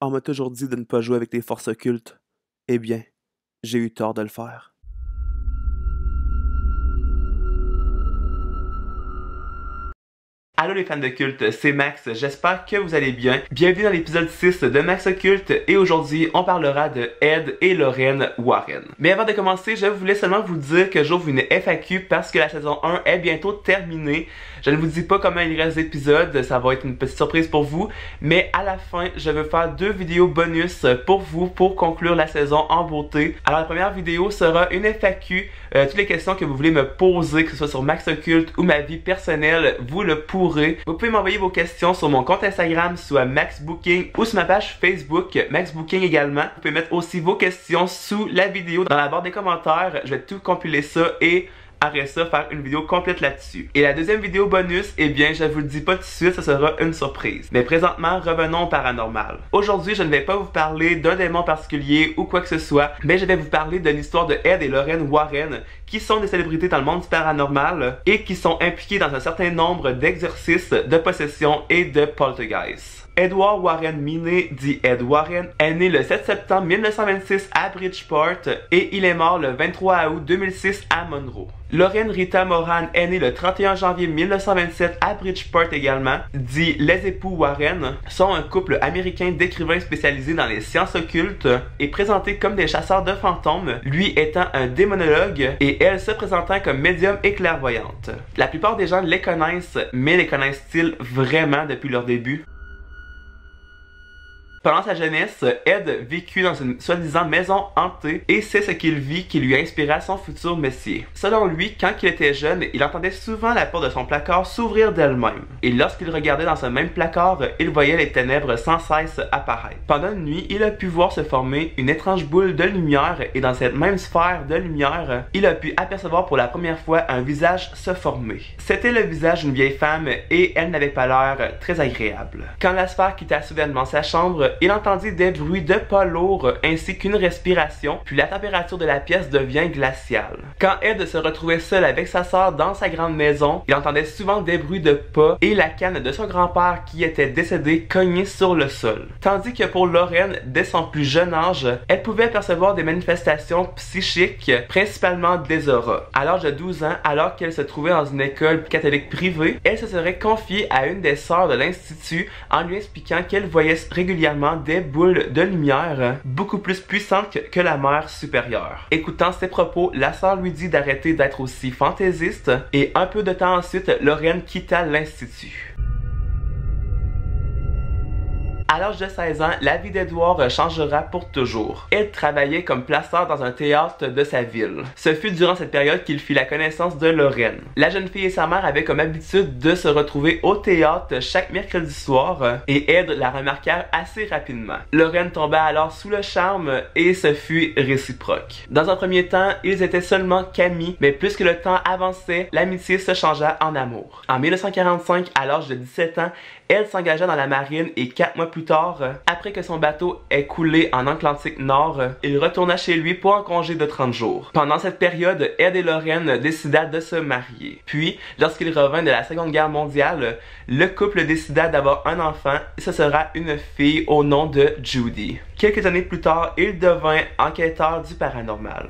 On m'a toujours dit de ne pas jouer avec les forces occultes. Eh bien, j'ai eu tort de le faire. Allô les fans de culte, c'est Max, j'espère que vous allez bien. Bienvenue dans l'épisode 6 de Max Occulte et aujourd'hui on parlera de Ed et Lorraine Warren. Mais avant de commencer, je voulais seulement vous dire que j'ouvre une FAQ parce que la saison 1 est bientôt terminée. Je ne vous dis pas comment il reste d'épisodes, ça va être une petite surprise pour vous, mais à la fin, je vais faire 2 vidéos bonus pour vous pour conclure la saison en beauté. Alors la première vidéo sera une FAQ, toutes les questions que vous voulez me poser, que ce soit sur Max Occulte ou ma vie personnelle, vous le pourrez. Vous pouvez m'envoyer vos questions sur mon compte Instagram, soit MaxBooking, ou sur ma page Facebook, MaxBooking également. Vous pouvez mettre aussi vos questions sous la vidéo dans la barre des commentaires. Je vais tout compiler ça et après ça, faire une vidéo complète là-dessus. Et la deuxième vidéo bonus, eh bien, je vous le dis pas tout de suite, ça sera une surprise. Mais présentement, revenons au paranormal. Aujourd'hui, je ne vais pas vous parler d'un démon particulier ou quoi que ce soit, mais je vais vous parler de l'histoire de Ed et Lorraine Warren, qui sont des célébrités dans le monde du paranormal et qui sont impliqués dans un certain nombre d'exercices, de possession et de poltergeist. Edward Warren Miney, dit Ed Warren, est né le 7 septembre 1926 à Bridgeport et il est mort le 23 août 2006 à Monroe. Lorraine Rita Moran est née le 31 janvier 1927 à Bridgeport également, dit les époux Warren, sont un couple américain d'écrivains spécialisés dans les sciences occultes et présentés comme des chasseurs de fantômes, lui étant un démonologue et elle se présentant comme médium et clairvoyante. La plupart des gens les connaissent, mais les connaissent-ils vraiment depuis leur début? Pendant sa jeunesse, Ed vécut dans une soi-disant maison hantée et c'est ce qu'il vit qui lui inspira son futur métier. Selon lui, quand il était jeune, il entendait souvent la porte de son placard s'ouvrir d'elle-même. Et lorsqu'il regardait dans ce même placard, il voyait les ténèbres sans cesse apparaître. Pendant une nuit, il a pu voir se former une étrange boule de lumière et dans cette même sphère de lumière, il a pu apercevoir pour la première fois un visage se former. C'était le visage d'une vieille femme et elle n'avait pas l'air très agréable. Quand la sphère quitta soudainement sa chambre, il entendit des bruits de pas lourds ainsi qu'une respiration, puis la température de la pièce devient glaciale. Quand Ed se retrouvait seul avec sa sœur dans sa grande maison, il entendait souvent des bruits de pas et la canne de son grand-père qui était décédé cogner sur le sol. Tandis que pour Lorraine, dès son plus jeune âge, elle pouvait percevoir des manifestations psychiques, principalement des auras. À l'âge de 12 ans, alors qu'elle se trouvait dans une école catholique privée, elle se serait confiée à une des sœurs de l'institut en lui expliquant qu'elle voyait régulièrement des boules de lumière beaucoup plus puissantes que la mère supérieure. Écoutant ces propos, la sœur lui dit d'arrêter d'être aussi fantaisiste et un peu de temps ensuite, Lorraine quitta l'institut. À l'âge de 16 ans, la vie d'Edward changera pour toujours. Ed travaillait comme placeur dans un théâtre de sa ville. Ce fut durant cette période qu'il fit la connaissance de Lorraine. La jeune fille et sa mère avaient comme habitude de se retrouver au théâtre chaque mercredi soir et Ed la remarqua assez rapidement. Lorraine tomba alors sous le charme et ce fut réciproque. Dans un premier temps, ils étaient seulement qu'amis, mais plus que le temps avançait, l'amitié se changea en amour. En 1945, à l'âge de 17 ans, Ed s'engagea dans la marine et 4 mois plus tard, après que son bateau ait coulé en Atlantique Nord, il retourna chez lui pour un congé de 30 jours. Pendant cette période, Ed et Lorraine décida de se marier. Puis, lorsqu'il revint de la Seconde Guerre mondiale, le couple décida d'avoir un enfant et ce sera une fille au nom de Judy. Quelques années plus tard, il devint enquêteur du paranormal.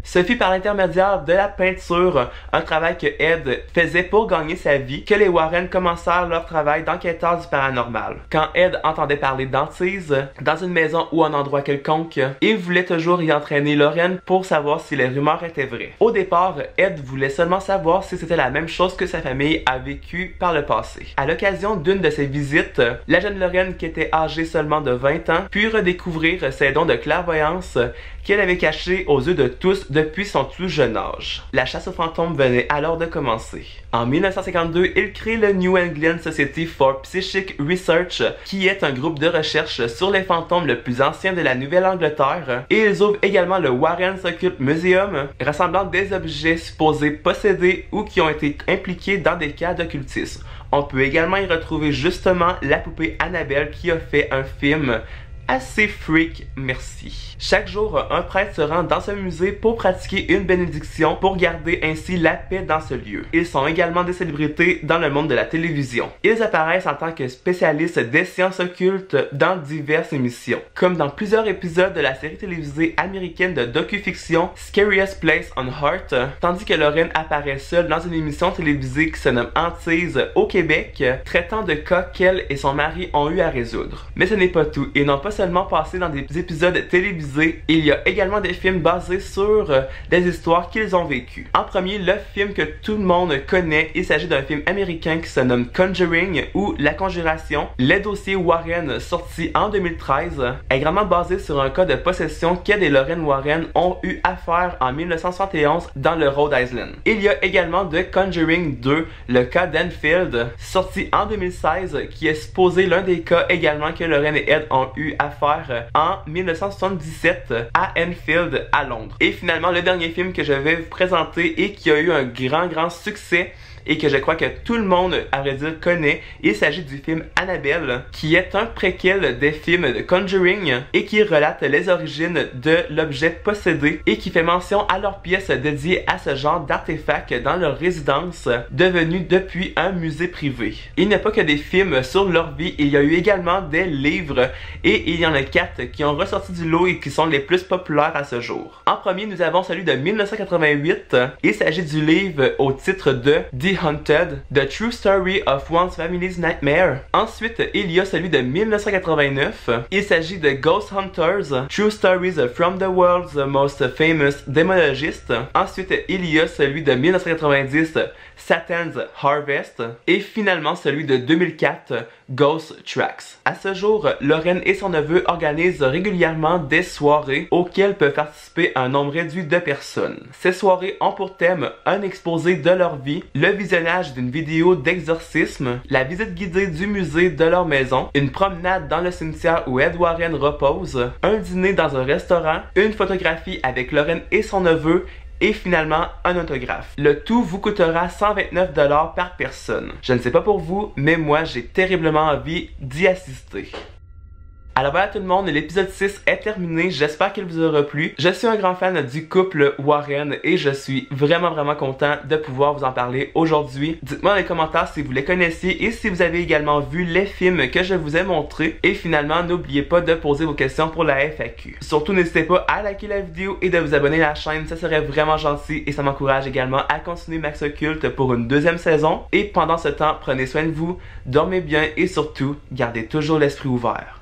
Ce fut par l'intermédiaire de la peinture, un travail que Ed faisait pour gagner sa vie, que les Warren commencèrent leur travail d'enquêteur du paranormal. Quand Ed entendait parler d'hantises, dans une maison ou un endroit quelconque, il voulait toujours y entraîner Lorraine pour savoir si les rumeurs étaient vraies. Au départ, Ed voulait seulement savoir si c'était la même chose que sa famille a vécu par le passé. À l'occasion d'une de ses visites, la jeune Lorraine, qui était âgée seulement de 20 ans, put redécouvrir ses dons de clairvoyance qu'elle avait cachés aux yeux de tous depuis son tout jeune âge. La chasse aux fantômes venait alors de commencer. En 1952, il crée le New England Society for Psychic Research, qui est un groupe de recherche sur les fantômes le plus ancien de la Nouvelle-Angleterre, et ils ouvrent également le Warren's Occult Museum, rassemblant des objets supposés possédés ou qui ont été impliqués dans des cas d'occultisme. On peut également y retrouver justement la poupée Annabelle qui a fait un film assez freak, merci. Chaque jour, un prêtre se rend dans ce musée pour pratiquer une bénédiction pour garder ainsi la paix dans ce lieu. Ils sont également des célébrités dans le monde de la télévision. Ils apparaissent en tant que spécialistes des sciences occultes dans diverses émissions, comme dans plusieurs épisodes de la série télévisée américaine de docu-fiction Scariest Place on Earth, tandis que Lorraine apparaît seule dans une émission télévisée qui se nomme Hantise au Québec, traitant de cas qu'elle et son mari ont eu à résoudre. Mais ce n'est pas tout, ils n'ont pas seulement passé dans des épisodes télévisés, il y a également des films basés sur des histoires qu'ils ont vécues. En premier, le film que tout le monde connaît, il s'agit d'un film américain qui se nomme Conjuring ou La Conjuration. Le dossier Warren, sorti en 2013, est grandement basé sur un cas de possession qu'Ed et Lorraine Warren ont eu à faire en 1971 dans le Rhode Island. Il y a également The Conjuring 2, le cas d'Enfield, sorti en 2016, qui est supposé l'un des cas également que Lorraine et Ed ont eu à faire en 1977 à Enfield à Londres. Et finalement, le dernier film que je vais vous présenter et qui a eu un grand succès et que je crois que tout le monde, à vrai dire, connaît. Il s'agit du film Annabelle, qui est un préquel des films de Conjuring et qui relate les origines de l'objet possédé et qui fait mention à leur pièce dédiée à ce genre d'artefacts dans leur résidence, devenue depuis un musée privé. Il n'y a pas que des films sur leur vie, il y a eu également des livres et il y en a 4 qui ont ressorti du lot et qui sont les plus populaires à ce jour. En premier, nous avons celui de 1988. Il s'agit du livre au titre de The Haunted, The True Story of One's Family's Nightmare. Ensuite, il y a celui de 1989. Il s'agit de Ghost Hunters, True Stories from the World's Most Famous Demonologists. Ensuite, il y a celui de 1990, Satan's Harvest. Et finalement, celui de 2004, Ghost Tracks. À ce jour, Lorraine et son neveu organisent régulièrement des soirées auxquelles peuvent participer un nombre réduit de personnes. Ces soirées ont pour thème un exposé de leur vie, le visionnage d'une vidéo d'exorcisme, la visite guidée du musée de leur maison, une promenade dans le cimetière où Ed Warren repose, un dîner dans un restaurant, une photographie avec Lorraine et son neveu, et finalement un autographe. Le tout vous coûtera 129 $ par personne. Je ne sais pas pour vous, mais moi j'ai terriblement envie d'y assister. Alors voilà tout le monde, l'épisode 6 est terminé, j'espère qu'il vous aura plu. Je suis un grand fan du couple Warren et je suis vraiment content de pouvoir vous en parler aujourd'hui. Dites-moi dans les commentaires si vous les connaissiez et si vous avez également vu les films que je vous ai montrés. Et finalement, n'oubliez pas de poser vos questions pour la FAQ. Surtout, n'hésitez pas à liker la vidéo et de vous abonner à la chaîne, ça serait vraiment gentil et ça m'encourage également à continuer Max Occulte pour une deuxième saison. Et pendant ce temps, prenez soin de vous, dormez bien et surtout, gardez toujours l'esprit ouvert.